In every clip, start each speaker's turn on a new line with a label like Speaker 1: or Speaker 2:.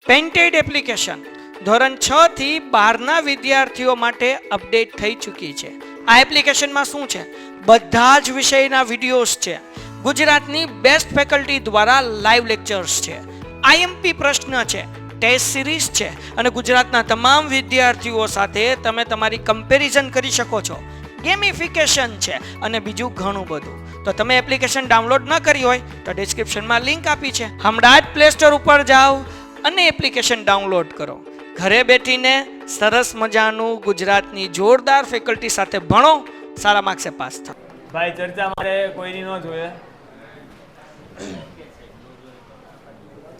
Speaker 1: Painted application ધોરણ 6 થી 12ના વિદ્યાર્થીઓ માટે અપડેટ થઈ ચૂકી છે. આ એપ્લિકેશનમાં શું છે? બધા જ વિષયના વિડીયોઝ છે. ગુજરાતની બેસ્ટ ફેકલ્ટી દ્વારા લાઈવ લેક્ચર્સ છે. આઈએમપી પ્રશ્ન છે, ટેસ્ટ સિરીઝ છે અને ગુજરાતના તમામ વિદ્યાર્થીઓ સાથે તમે તમારી કમ્પેરિઝન કરી શકો છો. ગેમિફિકેશન છે અને બીજું ઘણું બધું. તો તમે એપ્લિકેશન ડાઉનલોડ ન કરી હોય તો ડિસ્ક્રિપ્શનમાં લિંક આપી છે. હમણાં જ પ્લે સ્ટોર ઉપર જાઓ અને એપ્લિકેશન ડાઉનલોડ કરો. ઘરે બેઠીને સરસ મજાનું ગુજરાતની જોરદાર ફેકલ્ટી સાથે ભણો, સારા માર્ક્સે પાસ થાઓ.
Speaker 2: ભાઈ ચર્ચા મારે કોઈની ન જોઈએ.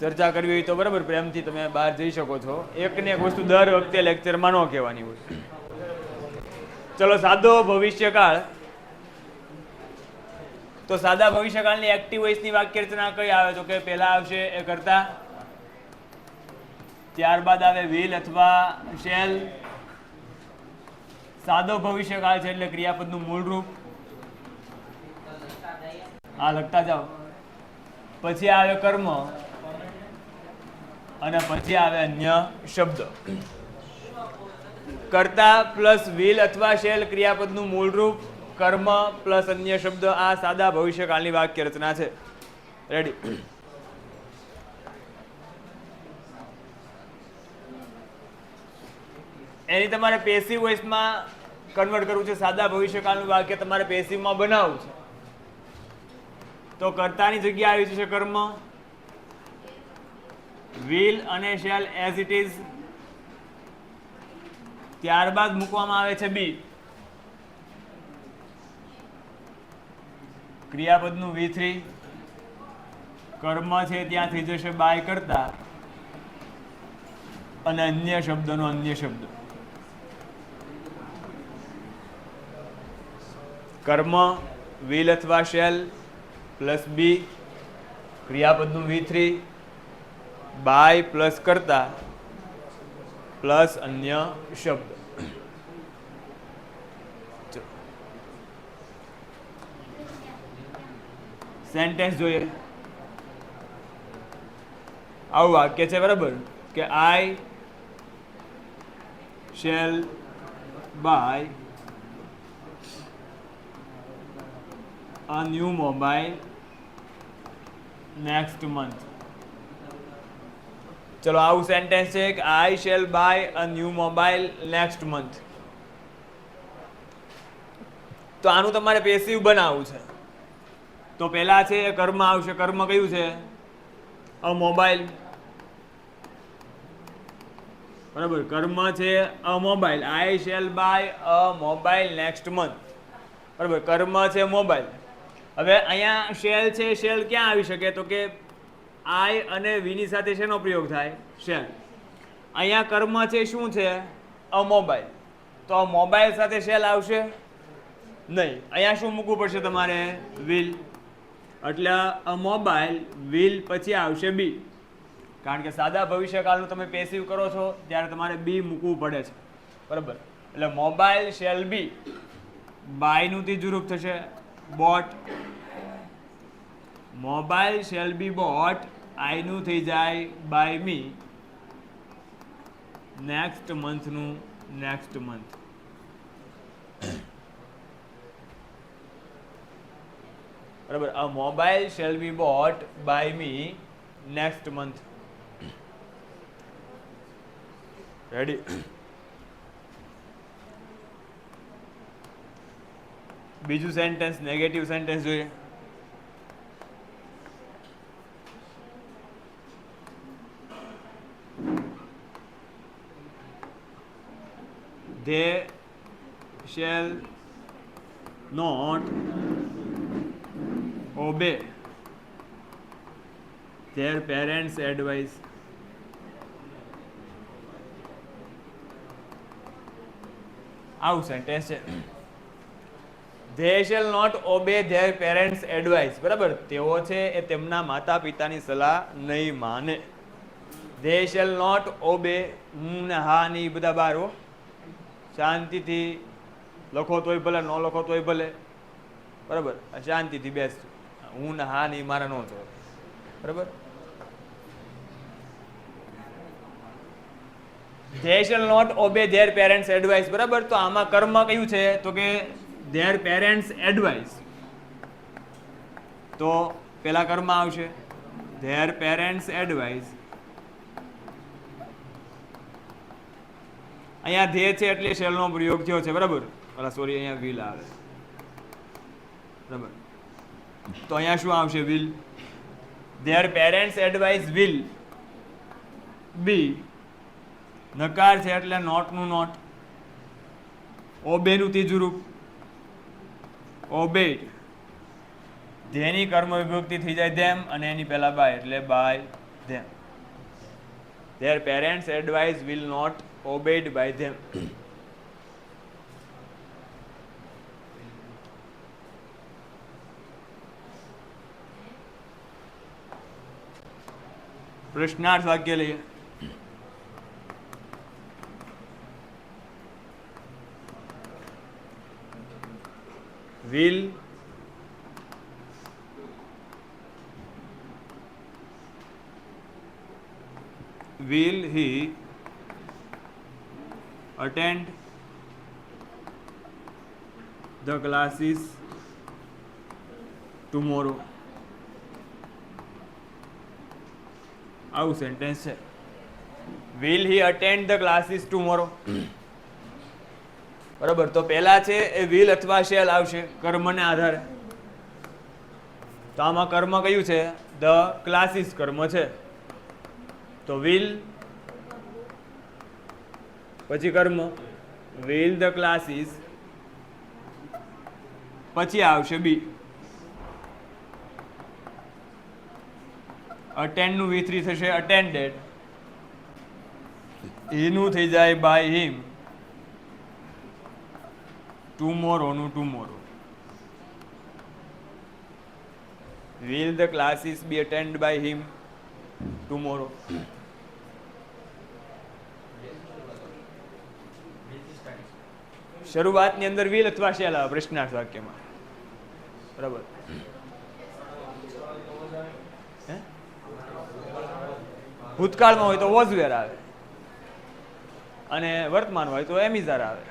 Speaker 2: ચર્ચા કરવી હોય તો બરાબર પ્રેમથી તમે બહાર જઈ શકો છો. એકને એક વસ્તુ દર વખતે લેક્ચરમાં ન કહેવાની હોય. ચલો, સાદો ભવિષ્યકાળ. તો સાદા ભવિષ્યકાળની એક્ટિવ વોઇસની વાક્ય રચના કઈ આવે? તો કે પહેલા આવશે એ કરતા, ત્યારબાદ આવે વિલ અથવા શેલ. સાદો ભવિષ્યકાળ છે એટલે ક્રિયાપદનું મૂળ રૂપ. હા, લખતા જાઓ. પછી આવે કર્મ અને પછી આવે અન્ય શબ્દ. કર્તા પ્લસ વિલ અથવા શેલ ક્રિયાપદનું મૂળ રૂપ, કર્મ પ્લસ અન્ય શબ્દ. આ સાદા ભવિષ્યકાળની વાક્ય રચના છે. રેડી? એની તમારે પેસિવ વોઇસમાં કન્વર્ટ કરવું છે. સાદા ભવિષ્યકાળનું વાક્ય તમારે પેસિવમાં બનાવવું છે. તો કર્તાની જગ્યાએ આવી જશે કર્મ, વિલ અને શેલ એઝ ઇટ ઇઝ. ત્યારબાદ મૂકવામાં આવે છે બી, ક્રિયાપદનું V3. કર્મ છે ત્યાં થઈ જશે બાય કરતા અને અન્ય શબ્દનો અન્ય શબ્દ. કર્મ, વિલ અથવા શેલ પ્લસ બી, ક્રિયાપદનું V3, બાય પ્લસ કરતા પ્લસ અન્ય શબ્દ. સેન્ટેન્સ જોઈએ. આવું વાક્ય છે બરાબર કે I shall buy a new mobile next month. ચલો, આવું સેન્ટેન્સ છે કે I shall buy a new mobile next month. તો આનું તમારે પેસિવ બનાવવું છે. તો પહેલા છે કર્મ આવશે. કર્મ કયું છે? અ મોબાઈલ. બરાબર, કર્મ છે અ mobile. I shall buy a mobile next month. બરાબર, કર્મ છે મોબાઈલ. હવે અહીંયા શેલ છે. શેલ ક્યાં આવી શકે? તો કે આઈ અને વીની સાથે શેનો પ્રયોગ થાય? શેલ. અહીંયા કર્મ છે શું છે? અ મોબાઈલ. તો આ મોબાઈલ સાથે શેલ આવશે નહીં. અહીંયા શું મૂકવું પડશે તમારે? વિલ. એટલે અ મોબાઈલ વિલ પછી આવશે બી. કારણ કે સાદા ભવિષ્યકાળનું તમે પેસિવ કરો છો ત્યારે તમારે બી મૂકવું પડે છે. બરાબર, એટલે મોબાઈલ શેલ બી. બાયનું ત્રીજું રૂપ થશે bought. Mobile shall be bought. આઈનું થઈ જાય બાય મી. નેક્સ્ટ મંથનું નેક્સ્ટ મંથ. બરાબર, a mobile shall be bought by me next month. Ready? બીજું સેન્ટેન્સ, નેગેટિવ સેન્ટેન્સ જોઈએ. They shall not obey their parents' advice. આવું સેન્ટેન્સ છે. They shall not obey their parents' advice. બરાબર, તેઓ છે એ તેમના માતા પિતાની સલાહ નહીં માને. They shall not obey. ને હા ને એ બધા બાર હો. શાંતિથી લખો તોય ભલે, ન લખો તોય ભલે. બરાબર, શાંતિથી બેસજો. હું ને હા ને મારા ન જો. બરાબર, they shall not obey their parents advice. બરાબર, તો આમાં કર્મ કયું છે તો કે their parents advice. તો પેલા કર્મ આવશે their parents advice. અહીંયા ધે છે એટલે shall નો પ્રયોગ થયો છે. બરાબર, સોરી અહીંયા will આવે. બરાબર, તો અહીંયા શું આવશે? will. their parents advice will be, નકાર છે એટલે નોટ નું નોટ, ઓબે નું ત્રીજું રૂપ ઓબેડ, ધેની કર્મ વિભક્તિ થઈ જાય ધેમ અને એની પહેલા બાય એટલે by them. their parents advice will not obeyed by them. પ્રશ્નાર્થ વાક્ય લઈએ. will he attend the classes tomorrow? આવું સેન્ટેન્સ છે. will he attend the classes tomorrow? બરાબર, તો પહેલા છે એ will અથવા shall આવશે કર્મને આધારે. તો આમાં કર્મ કયું છે? the classes કર્મ છે. તો will પછી કર્મ will the classes, પછી આવશે બી. attend નું V3 થશે attended, એનું થઈ જાય by him, tomorrow નું tomorrow. will the classes be attended by him tomorrow? શરૂઆતની અંદર will અથવા shall આવે પ્રશ્નાર્થ વાક્યમાં. બરાબર, ભૂતકાળમાં હોય તો was were આવે અને વર્તમાન હોય તો am is are આવે.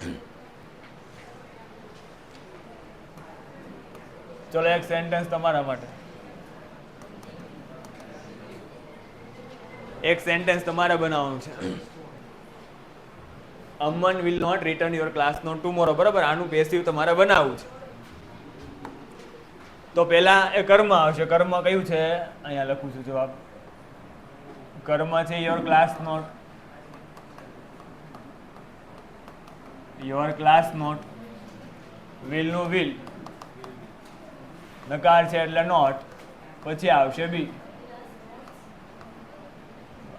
Speaker 2: ચલો એક સેન્ટેન્સ તમારા માટે, એક સેન્ટેન્સ તમારે બનાવવાનું છે. અમન will not return your class note tomorrow. બરાબર, આનું પેસિવ તમારે બનાવવું છે. તો પહેલા એ કર્મ આવશે. કર્મ કયું છે? અહીંયા લખું છું જવાબ. કર્મ છે your class note. Your class note, will નું will, નકાર છે એટલે નોટ, પછી આવશે બી.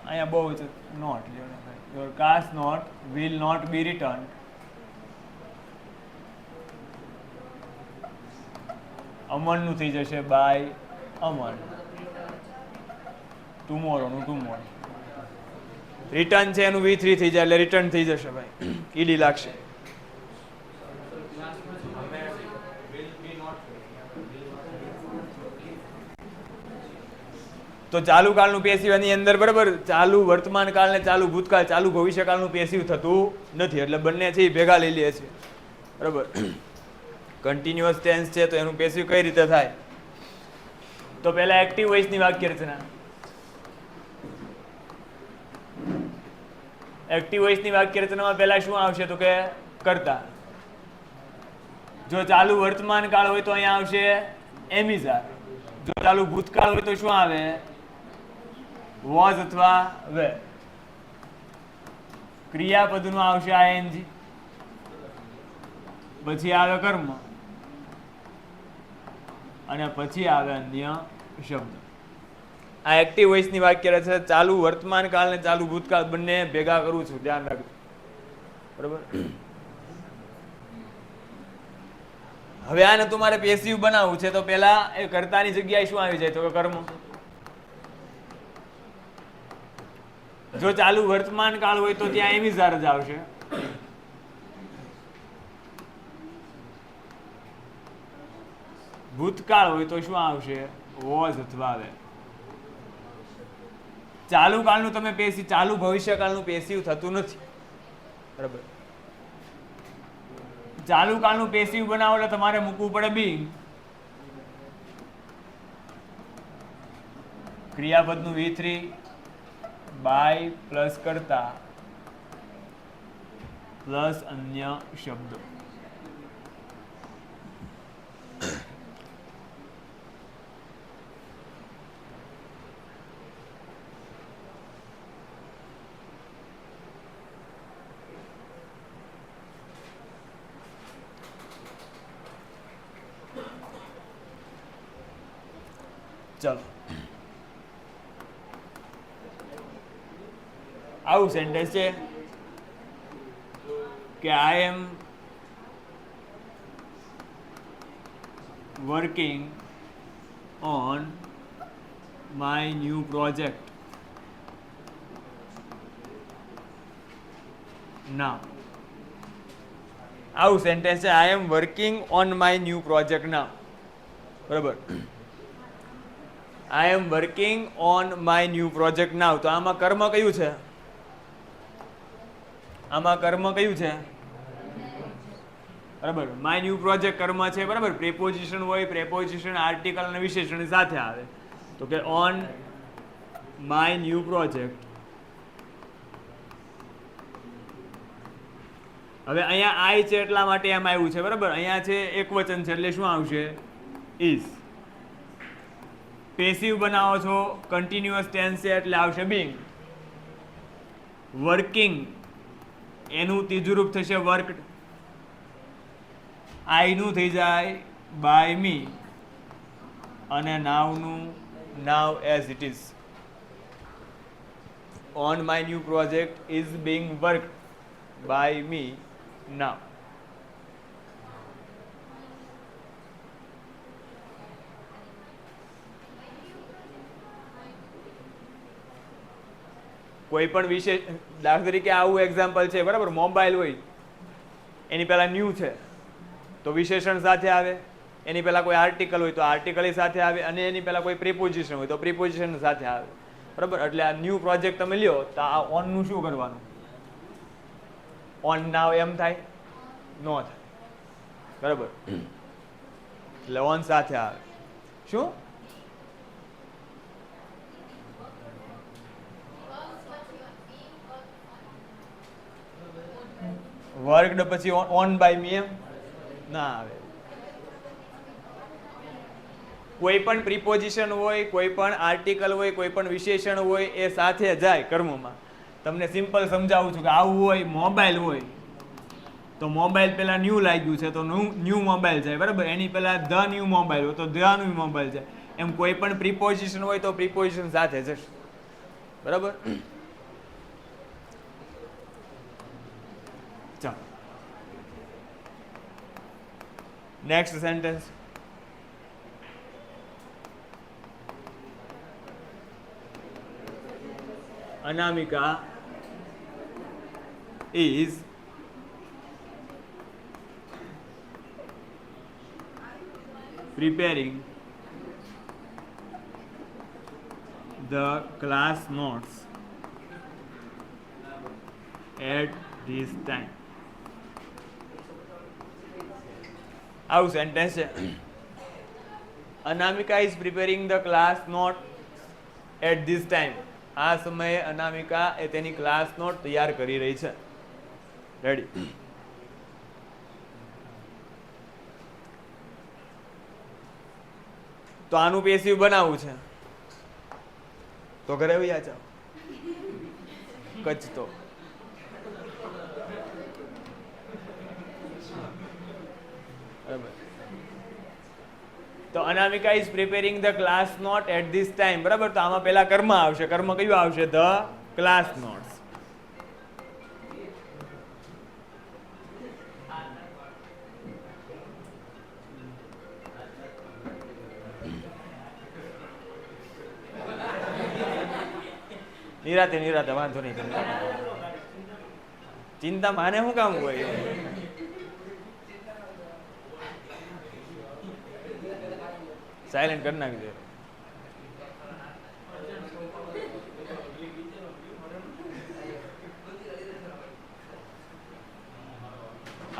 Speaker 2: અહીંયા બહુ છે note. Your class note will not be returned. Aman નું થઈ જશે બાય અમન, ટુમોરો નું ટુમોરો. રિટર્ન છે એનું V3 થઈ જાય એટલે રિટર્ન થઈ જશે ભાઈ, ઈડી લાગશે. તો ચાલુ કાળનું પેસિવ એની અંદર બરાબર, ચાલુ વર્તમાન કાળ ને ચાલુ ભૂતકાળ, ચાલુ ભવિષ્યકાળનું પેસિવ થતું નથી, એટલે બંને છે એ ભેગા લઈ લે છે. બરાબર, કન્ટિન્યુઅસ ટેન્સ છે તો એનું પેસિવ કઈ રીતે થાય? તો પહેલા એક્ટિવ વોઇસની વાક્ય રચના. એક્ટિવ વોઇસની વાક્ય રચનામાં પહેલા શું આવશે તો કે કર્તા. જો ચાલુ વર્તમાન કાળ હોય તો અહીંયા આવશે am is are. જો ચાલુ ભૂતકાળ હોય તો શું આવે? was અથવા were. ક્રિયાપદનું આવશે ing, પછી આવે કર્મ અને પછી આવે અન્ય શબ્દ. આ એક્ટિવ વોઇસની વાક્ય રચના. ચાલુ વર્તમાન કાળ ને ચાલુ ભૂતકાળ બંને ભેગા કરું છું, ધ્યાન રાખજો. બરાબર, હવે આને તમારે પેસિવ બનાવવું છે તો પેલા એ કર્તાની જગ્યાએ શું આવી જાય તો કે કર્મ. જો ચાલુ વર્તમાન કાળ હોય તો ત્યાં am is are જ આવશે. ભૂતકાળ હોય તો શું આવશે? was અથવા were. ચાલુ કાળનું તમે પેસિવ, ચાલુ ભવિષ્યકાળનું પેસિવ થતું નથી. બરાબર. ચાલુ કાળનું પેસિવ બનાવો એટલે તમારે મૂકવું પડે બિંગ. ક્રિયાપદનું V3 બાય પ્લસ કરતા પ્લસ અન્ય શબ્દો. ચલો આવું સેન્ટેન્સ છે કે I am working on my new project now. આવું સેન્ટેન્સ છે I am working on my new project now. બરાબર. I am working on my new project now. તો આમાં કર્મ કયું છે? આમાં કર્મ કયું છે? બરાબર. માય ન્યૂ પ્રોજેક્ટ કર્મ છે. બરાબર. પ્રેપોઝિશન હોય, પ્રેપોઝિશન આર્ટિકલ અને વિશેષણ સાથે આવે. તો કે ઓન માય ન્યૂ પ્રોજેક્ટ. હવે અહીંયા આઈ છે એટલા માટે એમ આવ્યું છે. બરાબર. અહીંયા છે એકવચન છે એટલે શું આવશે? ઇઝ. પેસિવ બનાવો છો, કન્ટિન્યુઅસ ટેન્સ છે એટલે આવશે બિંગ. વર્કિંગ એનું ત્રીજું રૂપ થશે વર્કડ. આઈનું થઈ જાય બાય મી અને નાવનું now as it is. On my new project is being worked by me now. કોઈ પણ વિશે દાખલા તરીકે આવું એક્ઝામ્પલ છે. બરાબર. મોબાઈલ હોય એની પહેલાં ન્યૂ છે તો વિશેષણ સાથે આવે. એની પહેલાં કોઈ આર્ટિકલ હોય તો આર્ટિકલ સાથે આવે અને એની પહેલાં કોઈ પ્રિપોઝિશન હોય તો પ્રિપોઝિશન સાથે આવે. બરાબર. એટલે આ ન્યૂ પ્રોજેક્ટ તમે લ્યો તો આ ઓનનું શું કરવાનું? ઓન નાવ એમ થાય? નો થાય. બરાબર. એટલે ઓન સાથે આવે. શું? વર્કડ પછી ઓન બાય મી એમ ના આવે. કોઈ પણ પ્રિપોઝિશન હોય, કોઈ પણ આર્ટિકલ હોય, કોઈ પણ વિશેષણ હોય એ સાથે જાય કર્મમાં. તમને સિમ્પલ સમજાવું છું કે આવું હોય મોબાઈલ હોય તો મોબાઈલ પહેલા ન્યૂ લાગ્યું છે તો ન્યૂ મોબાઈલ જાય. બરાબર. એની પહેલા ધ ન્યૂ મોબાઈલ હોય તો ધ ન્યૂ મોબાઈલ જાય. એમ કોઈ પણ પ્રિપોઝિશન હોય તો પ્રિપોઝિશન સાથે જશે. બરાબર. ચાલો next sentence. Anamika is preparing the class notes at this time. આવું સેન્ટેન્સ છે. Anamika is preparing the class note at this time. આ સમયે અનામિકા એ તેની ક્લાસ નોટ તૈયાર કરી રહી છે. રેડી. તો આનું પેસિવ બનાવવું છે તો ઘરે વયા જાઓ. કચ્છ તો બરાબર. તો Anamika is preparing the class note at this time. બરાબર. તો આમાં પહેલા કર્મ આવશે. કર્મ કયું આવશે? The class notes. નિરાતે નિરાતે વાંધો નહીં. ચિંતા માને શું કામ હોય? સાયલેન્ટ કરી નાખજો.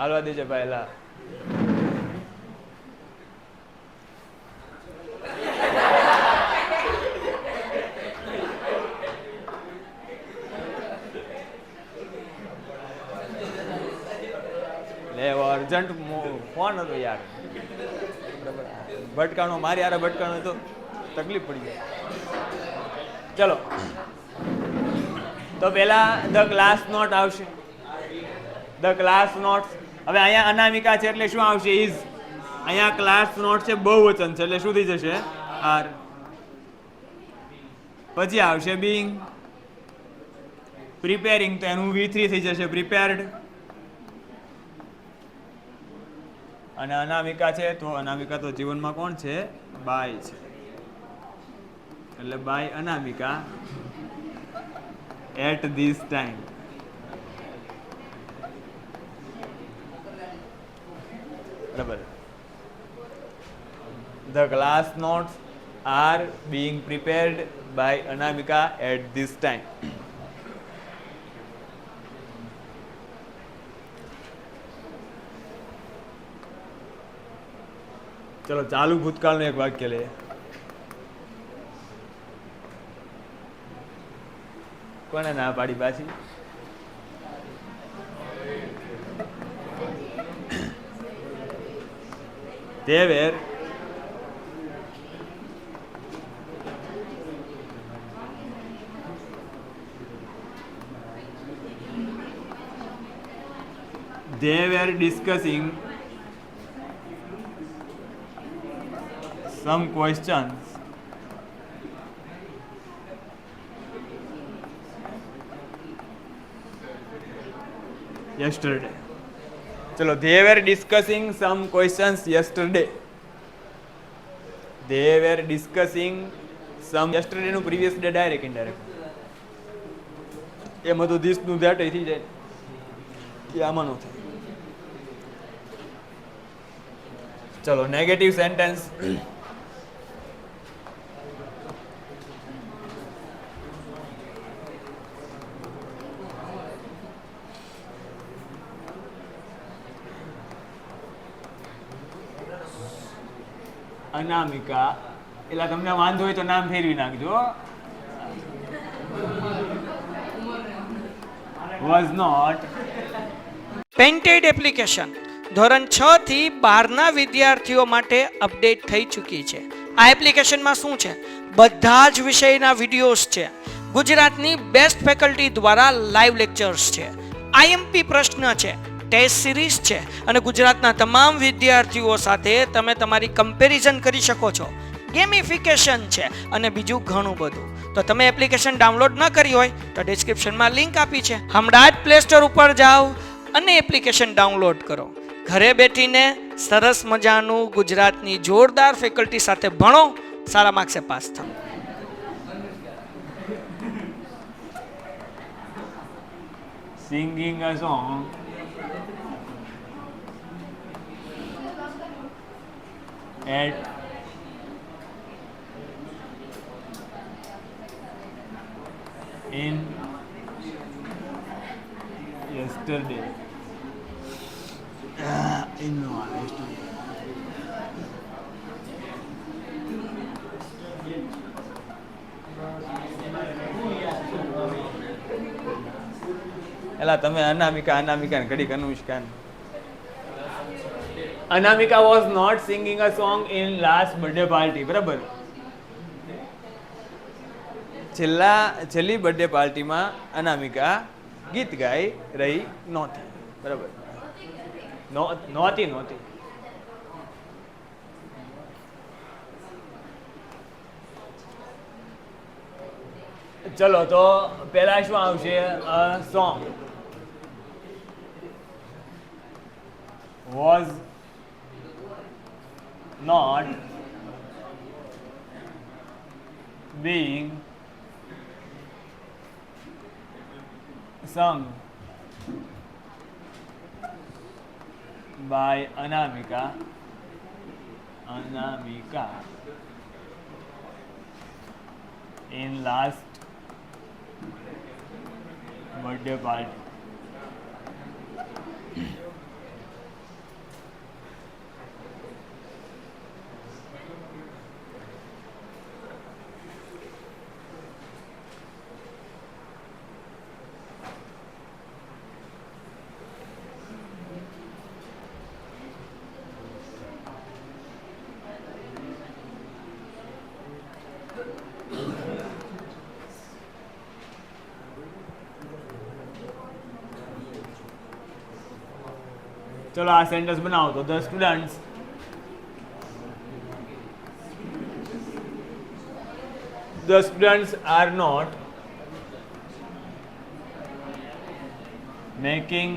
Speaker 2: હાલવા દેજે પહેલા. અર્જન્ટ ફોન હતો યાર, ભટકાણો મારી યાર, ભટકાણો તો તકલીફ પડી જાય. ચલો તો પેલા ધ ક્લાસ નોટ આવશે. The class notes. હવે અહીંયા અનામિકા છે એટલે શું આવશે? ઇઝ. અહીંયા ક્લાસ નોટ છે બહુવચન છે એટલે શું થઈ જશે? આર. પછી આવશે બીઇંગ. પ્રિપેરિંગ તો એનું V3 થઈ જશે પ્રિપેર્ડ. અને અનામિકા છે તો અનામિકા તો જીવનમાં કોણ છે? બાય છે એટલે by Anamika at this time. બરાબર. The class notes are being prepared by Anamika at this time. ચલો ચાલુ ભૂતકાળનું એક વાક્ય લે. કોને ના પાડી પાછી? They were discussing some questions yesterday. चलो, they were discussing some questions yesterday. They were discussing some yesterday નું previous day direct indirect. એમાં તો this નું that થઈ જાય. એ આમાં નો થાય. ચલો, નેગેટિવ સેન્ટેન્સ. અનામિકા, એટલે તમને વાંધો હોય તો નામ ફેરવી નાખજો. Was not.
Speaker 1: પેન્ટેડ એપ્લિકેશન ધોરણ 6 થી 12 ના વિદ્યાર્થીઓ માટે અપડેટ થઈ ચૂકી છે. આ એપ્લિકેશનમાં શું છે? બધા જ વિષયના વિડીયોઝ છે. ગુજરાતની બેસ્ટ ફેકલ્ટી દ્વારા લાઈવ લેક્ચર્સ છે. આઈએમપી પ્રશ્ન છે, ટેસ્ટ સિરીઝ છે અને ગુજરાતના તમામ વિદ્યાર્થીઓ સાથે તમે તમારી કમ્પેરિઝન કરી શકો છો. ગેમિફિકેશન છે અને બીજું ઘણું બધું. તો તમે એપ્લિકેશન ડાઉનલોડ ન કરી હોય તો ડિસ્ક્રિપ્શનમાં લિંક આપી છે. હમણાં જ પ્લે સ્ટોર ઉપર જાઓ અને એપ્લિકેશન ડાઉનલોડ કરો. ઘરે બેઠીને સરસ મજાનું ગુજરાતની જોરદાર ફેકલ્ટી સાથે ભણો, સારા માર્ક્સે પાસ થાઓ.
Speaker 2: Singing a song at in yesterday. In yesterday. એલા તમે અનામિકા ને ઘડીક અનુષ્કા. અનામિકા was not singing a song in last birthday party. બરાબર. છેલ્લી બર્થડે પાર્ટીમાં અનામિકા ગીત ગાઈ રહી નહોતી. બરાબર. નહોતી. ચલો, તો પેલા શું આવશે? Song. was not being sung by Anamika in last birthday party. ચલો આ સેન્ટેન્સ બનાવો તો the students are not making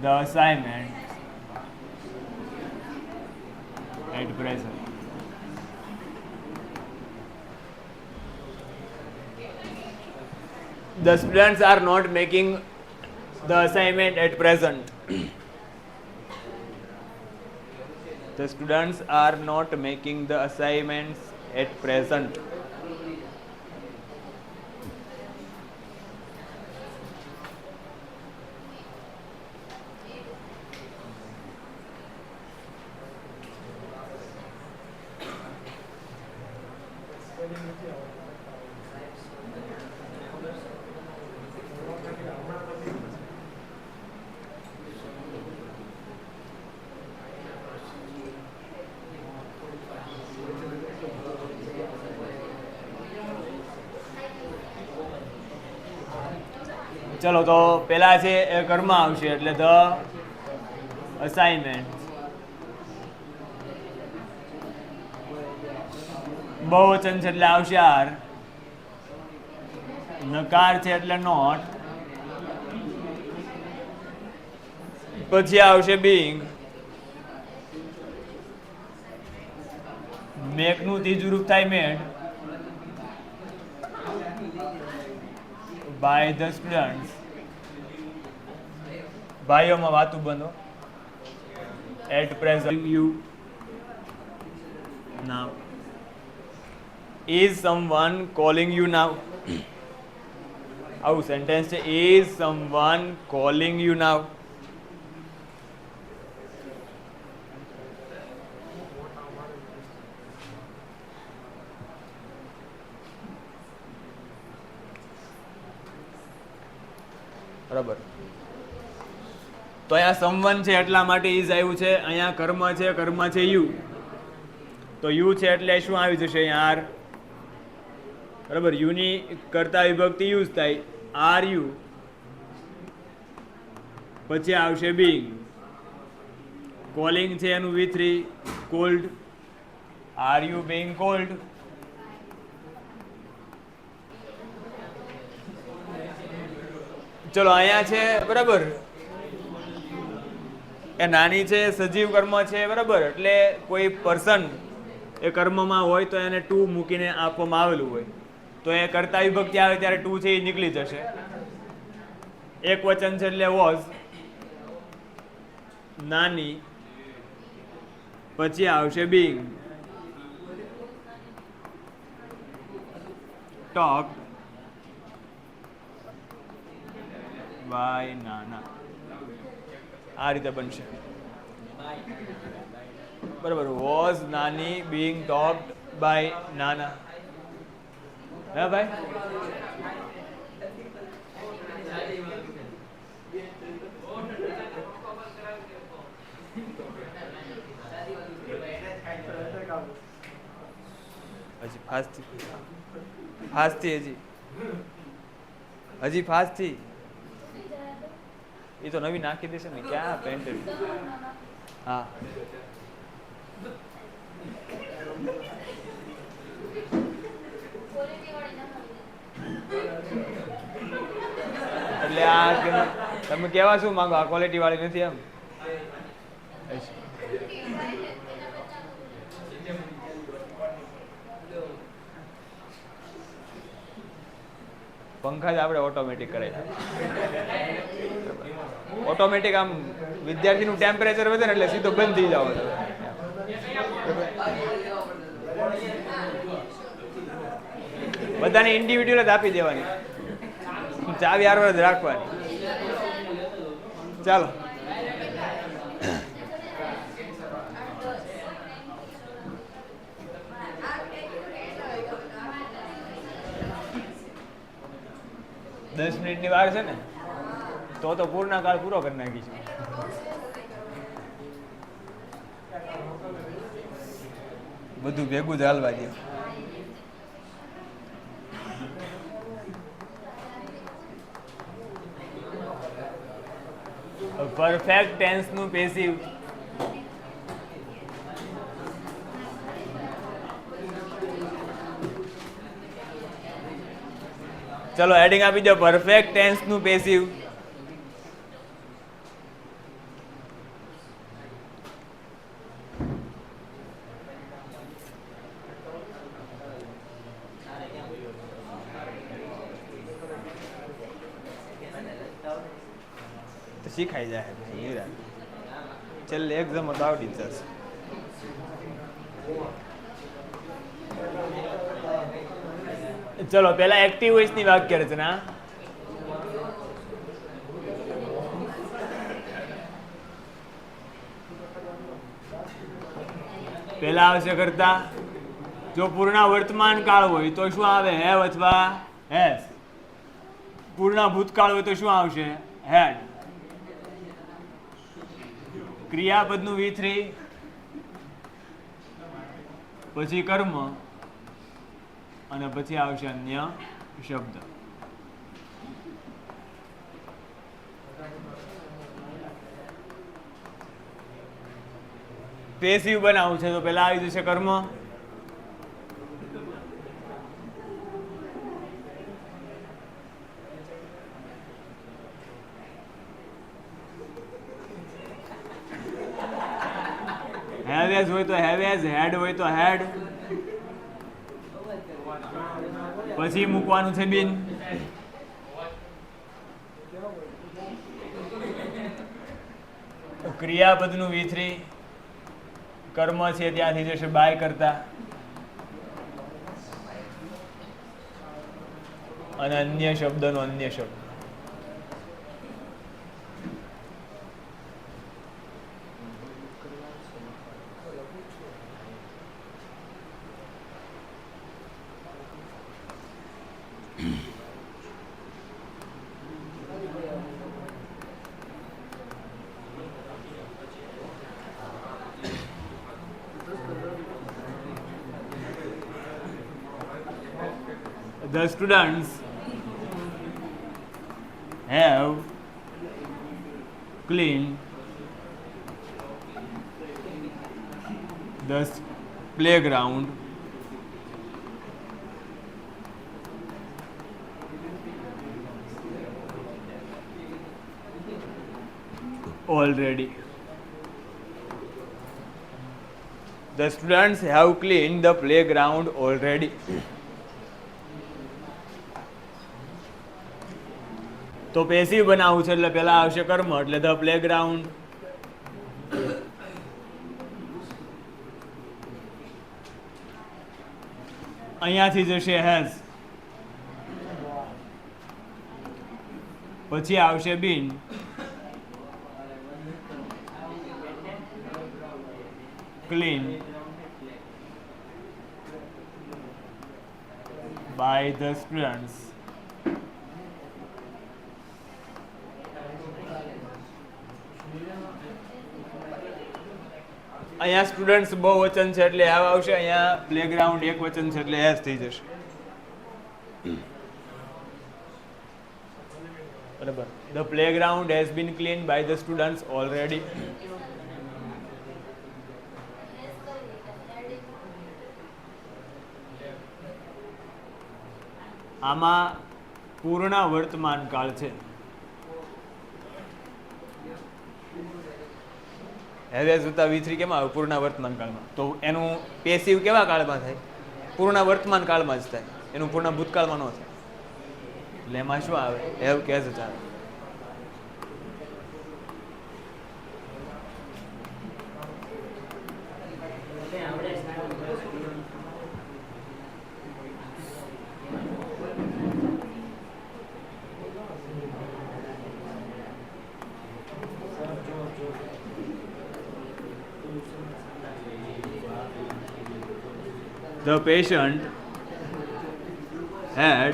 Speaker 2: the assignment at present. The students are not making the assignment at present. The students are not making the assignments at present. ચલો તો પેલા છે એ કર્મ આવશે એટલે ધ અસાઇનમેન્ટ. બહુવચન છે એટલે આવશે આર. નકાર છે એટલે નોટ. પછી આવશે બિંગ. મેક નું ત્રીજું રૂપ થાય મેડ. by the students. ભાઈઓમાં વાતું બંધો. at present you now. is someone calling you now? આવું સેન્ટેન્સ છે. is someone calling you now? બરાબર. તો અહીંયા સમવન છે એટલા માટે ઇઝ આવ્યું છે. અહીંયા કર્મ છે, કર્મ છે યુ. તો યુ છે એટલે શું આવી જશે અહીંયા આર. બરાબર. યુની કરતા વિભક્તિ યુઝ થાય આર યુ. પછી આવશે બિંગ. કોલિંગ છે એનું V3 cold. Are you Bing cold. ચલો અહીંયા છે બરાબર. એ નાની છે, સજીવ કર્મ છે બરાબર. એટલે કોઈ પર્સન એ કર્મમાં હોય તો એને ટુ મૂકીને આપવામાં આવેલું હોય તો એ કરતા વિભક્તિ આવે ત્યારે ટુ છે એ નીકળી જશે. એક વચન છે એટલે વોઝ. નાની. પછી આવશે બિંગ. ટોક બાય નાના. આ રીતે બનશે બરાબર. વોઝ નાની બીંગ ટોક્ડ બાય નાના. હે ભાઈ. હજી ફાસ્ટથી હજી ફાસ્ટથી એ તો નવી નાખી દેશે ને. ક્યાં પેન્ટેડ. હા એટલે આ તમે કેવા શું માંગો? આ ક્વોલિટી વાળી નથી એમ. પંખા જ આપણે ઓટોમેટિક કરાય. ઓટોમેટિક આમ વિદ્યાર્થીનું ટેમ્પરેચર વધે ને એટલે સીધો બંધ થઈ જાવ. બધાને ઇન્ડિવિડ્યુઅલ જ આપી દેવાની. ચાવી હારવાર જ રાખવાની. ચાલો. દસ મિનિટની વાર છે ને તો પૂર્ણ કાળ પૂરો કરી નાખીશું. બધું ભેગું જ હાલવા દે. પરફેક્ટ ટેન્સનું પેસિવ. ચલો હેડિંગ આપી દો, પરફેક્ટ ટેન્સનું પેસિવ. તો શીખાઈ જાય છેલ્લે એક્ઝામ તો આવડી જ જશે. ચલો પેલા એક્ટિવ વોઇસ ની વાક્ય રચના. પેલા આવશે કરતા. જો પૂર્ણ વર્તમાન કાળ હોય તો શું આવે? હેવ અથવા હેઝ. પૂર્ણ ભૂતકાળ હોય તો શું આવશે? હેડ. ક્રિયાપદનું V3, પછી કર્મ અને પછી આવશે અન્ય શબ્દ. પેસિવ બનાવવું છે તો પેલા આવી જશે કર્મ. હેવેઝ હોય તો હેવેઝ, હેડ હોય તો હેડ. પછી મૂકવાનું છે બિન. ક્રિયાપદનું V3, કર્મ છે ત્યાંથી જશે બાય કરતા અને અન્ય શબ્દનો અન્ય શબ્દ. The students have cleaned the playground already. The students have cleaned the playground already. તો પેસિવ બનાવવું છે એટલે પેલા આવશે કર્મ એટલે ધ પ્લેગ્રાઉન્ડ. અહીંયાથી જશે હેઝ, પછી આવશે બીન, ક્લીન બાય ધ સ્ટુડન્ટ્સ. અહીંયા સ્ટુડન્ટ્સ બહુવચન છે એટલે હેવ આવશે. અહીંયા પ્લેગ્રાઉન્ડ એક વચન છે એટલે હેઝ થઈ જશે. બરાબર. The playground has been clean by the students already. આમાં પૂર્ણ વર્તમાન કાળ છે. હેવેઝ વત્તા V3 કેમાં આવે? પૂર્ણ વર્તમાન કાળમાં. તો એનું પેસિવ કેવા કાળમાં થાય? પૂર્ણ વર્તમાન કાળમાં જ થાય. એનું પૂર્ણ ભૂતકાળમાં ન થાય. એટલે એમાં શું આવે? હેવ કે હેઝ જ આવે. The patient had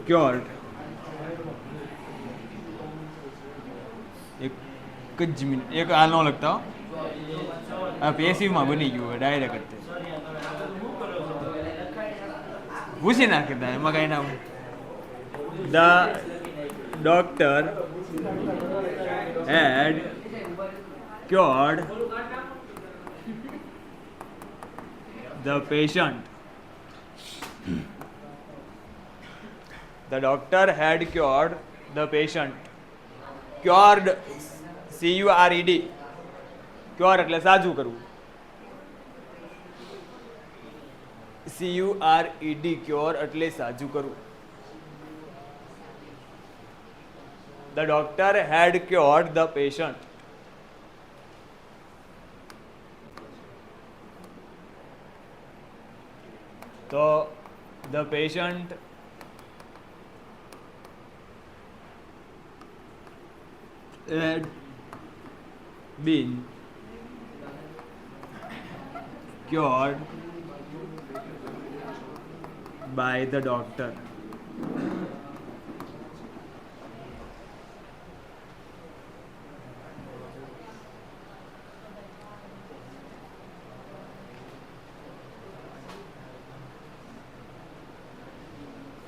Speaker 2: cured. એક જ મિનિટ, એક આ ન લખતા હો. આ પેસિવમાં બની ગયું હોય ડાયરેક્ટ. પૂછી નાખતા એમાં કઈ ના. doctor had cured the patient. The doctor had cured the patient. Cured, C-U-R-E-D. Cure એટલે સાજું કરવું. C-U-R-E-D, cure એટલે સાજું કરવું. The doctor had cured the patient. So, the patient had been cured by the doctor.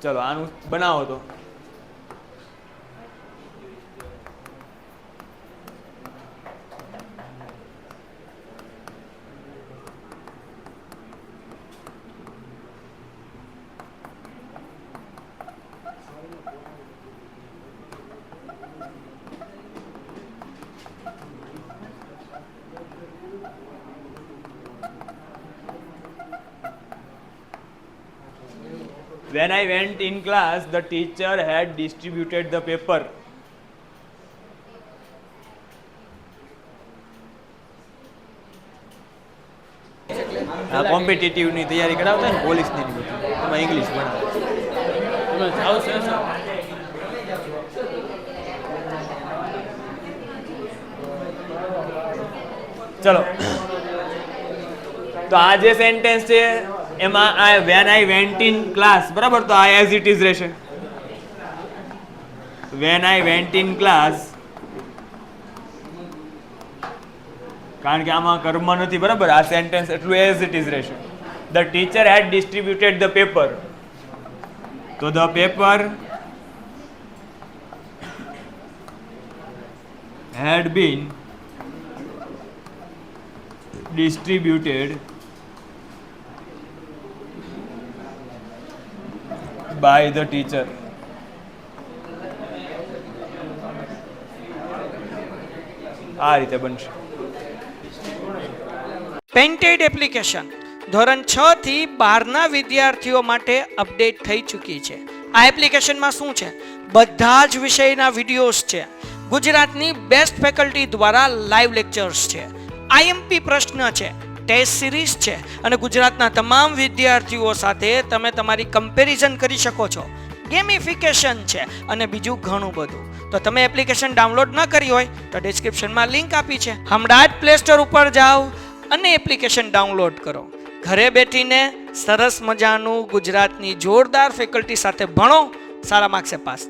Speaker 2: ચલો આનું બનાવો તો. When I went in class, the teacher had distributed the paper. આ કોમ્પિટિટિવની તૈયારી કરાવતા ને પોલીસની ને બધી એમાં ઇંગ્લિશ ભણાવે. ચલો તો આ જે સેન્ટેન્સ છે એમાં આ when I went in class, બરાબર, તો આ એઝ ઇટ ઇઝ રહેશે. When I went in class, કારણ કે આમાં કર્મ નથી, બરાબર, આ સેન્ટેન્સ એટલું એઝ ઇટ ઇઝ રહેશે. The teacher had distributed the paper, તો the paper had been distributed by the teacher. આ રીતે બનશે.
Speaker 1: પેન્ટેડ એપ્લિકેશન ધોરણ 6 થી 12ના વિદ્યાર્થીઓ માટે અપડેટ થઈ ચૂકી છે. આ એપ્લિકેશનમાં શું છે? બધા જ વિષયના વિડીયોઝ છે. ગુજરાતની બેસ્ટ ફેકલ્ટી દ્વારા લાઈવ લેક્ચર્સ છે. આઈએમપી પ્રશ્ન છે, ટેસ્ટ સિરીઝ છે અને ગુજરાતના તમામ વિદ્યાર્થીઓ સાથે તમે તમારી કમ્પેરિઝન કરી શકો છો. ગેમિફિકેશન છે અને બીજું ઘણું બધું. તો તમે એપ્લિકેશન ડાઉનલોડ ન કરી હોય તો ડિસ્ક્રિપ્શનમાં લિંક આપી છે. હમણાં જ પ્લે સ્ટોર ઉપર જાઓ અને એપ્લિકેશન ડાઉનલોડ કરો. ઘરે બેઠીને સરસ મજાનું ગુજરાતની જોરદાર ફેકલ્ટી સાથે ભણો, સારા માર્ક્સે પાસ થાઓ.